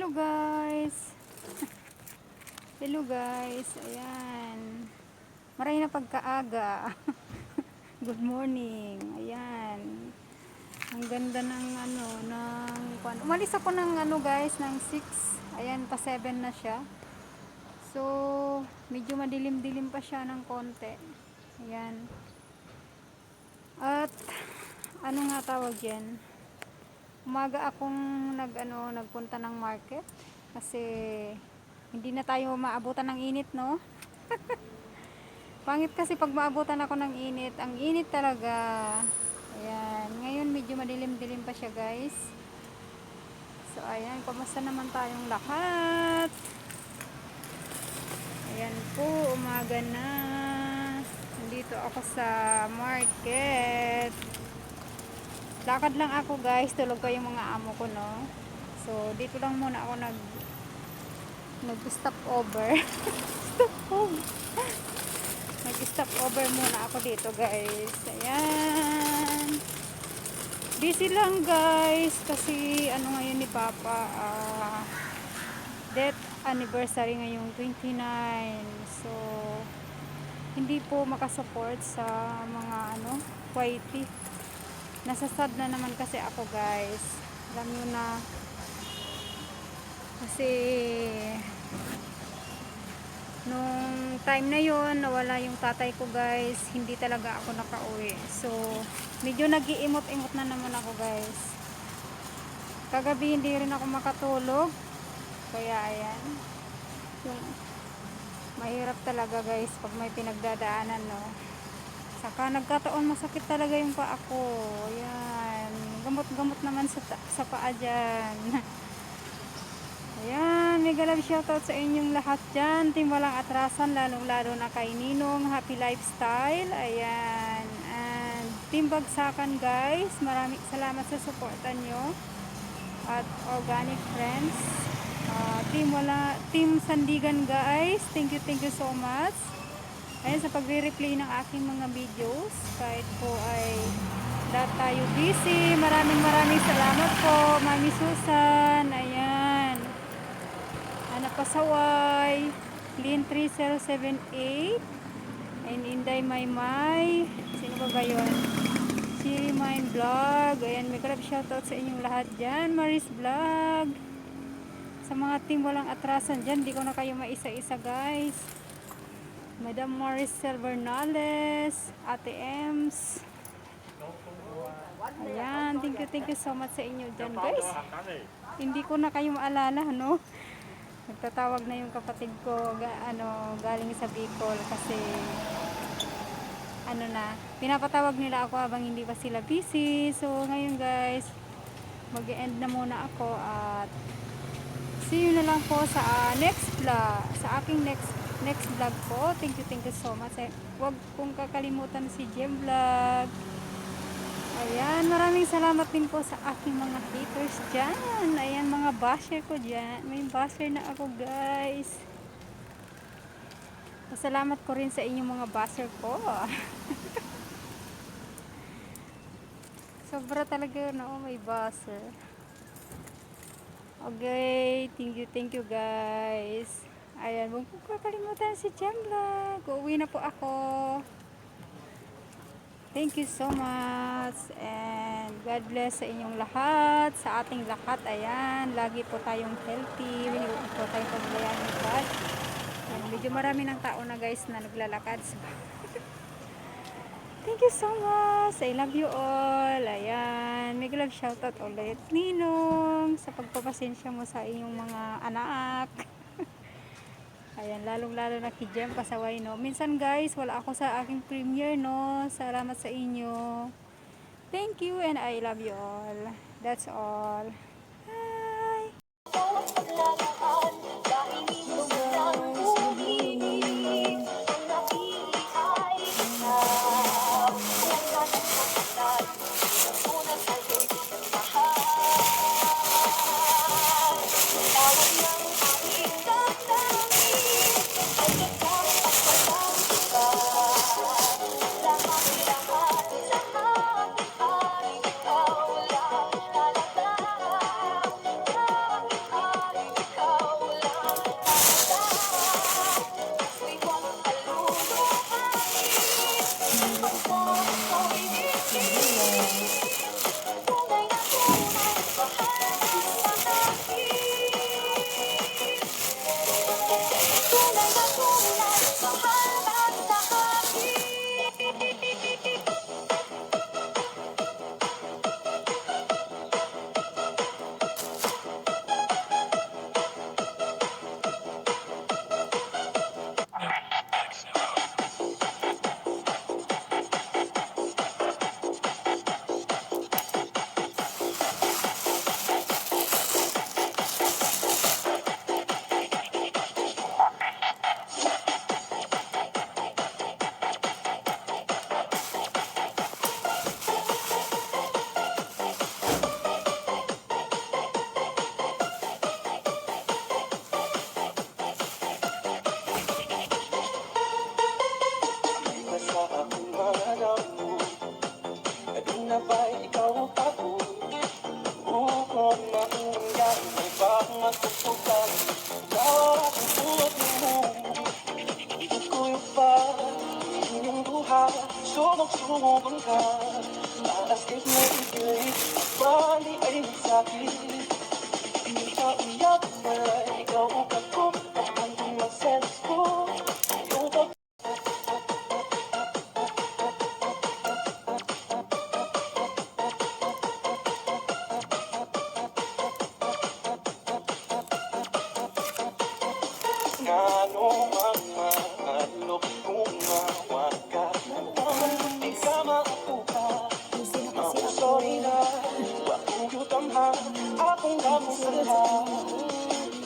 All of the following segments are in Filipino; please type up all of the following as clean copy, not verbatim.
Hello guys. Hello guys. Ayan. Maray na pagkaaga. Good morning. Ayan. Ang ganda ng umalis ako ng guys, ng 6. Ayan, pa 7 na siya. So, medyo madilim-dilim pa siya ng konti. Ayan. At ano nga tawag 'yan? Umaga akong nagpunta ng market kasi hindi na tayo maabutan ng init, no? Pangit kasi pag maabutan ako ng init, ang init talaga. Ayan, ngayon medyo madilim-dilim pa siya, guys. So ayan, kumusta naman tayong lahat? Ayan po, umaga na. Nandito ako sa market. Lakad lang ako, guys. Tulog ko yung mga amo ko, no? So, dito lang muna ako nag-stop over. Stop over. Nag-stop over muna ako dito, guys. Ayan. Busy lang, guys. Kasi, ngayon ni Papa, death anniversary ngayong 29. So, hindi po makasupport sa mga, YT. Nasasad na naman kasi ako, guys. Alam nyo na. Kasi nung time na yon nawala yung tatay ko, guys. Hindi talaga ako nakauwi. So medyo nag-iimot-imot na naman ako, guys. Kagabi hindi rin ako makatulog. Kaya ayan, yung mahirap talaga, guys, pag may pinagdadaanan, no. Saka nagkataon masakit talaga yung paa ko. Ayan, gamot-gamot naman sa paa dyan. Ayan, mega love shoutout sa inyong lahat dyan. Team Walang Atrasan, lalong-lalo na kay Ninong, Happy Lifestyle. Ayan, and Team Bagsakan, guys. Maraming salamat sa supportan nyo. At Organic Friends. Team Sandigan, guys. Thank you so much. Ayan, sa pagre-replay ng aking mga videos. Kahit po ay lahat tayo busy. Maraming salamat po, Mami Susan. Ayan. Pasaway, Lin 3078, and Inday Maymay. Sino ba yun? Si Mine Vlog. Ayan, may grab shoutout sa inyong lahat dyan. Maris Vlog. Sa mga team Walang Atrasan dyan, di ko na kayo maisa-isa, guys. Madam Maricel Bernales, Ate Ems. Ayan, thank you so much sa inyo dyan, guys. Hindi ko na kayo maalala, no? Nagtatawag na yung kapatid ko galing sa Bicol kasi pinapatawag nila ako habang hindi pa sila busy. So ngayon, guys, mag-e-end na muna ako at see you na lang po sa next vlog, sa aking next vlog po. Thank you so much. Huwag pong kakalimutan si Jem Vlog. Ayan, maraming salamat din po sa aking mga haters dyan. Ayan, mga basher ko dyan. May basher na ako, guys. Salamat ko rin sa inyong mga basher ko. Sobra talaga, no? May basher. Okay, thank you, guys. Ayan, huwag po kakalimutan si Jem Vlog. Uuwi na po ako. Thank you so much and God bless sa inyong lahat, sa ating lahat. Ayan, lagi po tayong healthy, huwag po tayong pagbayaan ng God. Medyo marami ng tao na, guys, na naglalakad. Thank you so much. I love you all. Ayan, may love shoutout ulit, Ninong, sa pagpapasensya mo sa inyong mga anak. Ayan, lalong-lalo na kay Jem Pasaway, no. Minsan, guys, wala ako sa aking premiere, no. Salamat sa inyo. Thank you and I love you all. That's all. Bye! na ba'y ikaw ang ako? Bukod na nangyari, may bang matutukan? Ikaw ang tulad mo. Hindi ko yung pa, inyong buhay, sumag-sumagan ka. Maaskip na ipilit, bali ay magsakit. Hindi ka uyak, wala ikaw ang ako, ang mga sense ko. Yung pag ngano ang mahalok kung mawag ka. Naman di ka maupa, mausoy na. Wakong yutamhan, akong gabong sala.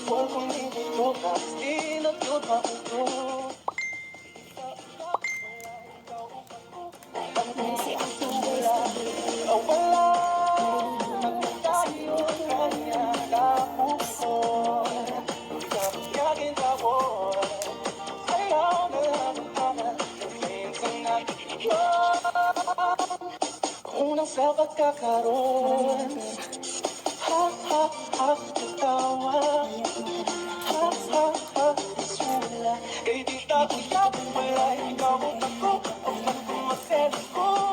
Huwag kong ibutog, di na yun mautog. Wala tayo kanya kapuso. Di ka magyagin tawon. Ayaw na lang hanap ng minsan na unang sa pagkakaroon. Ha ha ha, tawa. Ha ha ha, isula. Kay di tayo wala ikaw ang ako. Ang magkumaselos ko.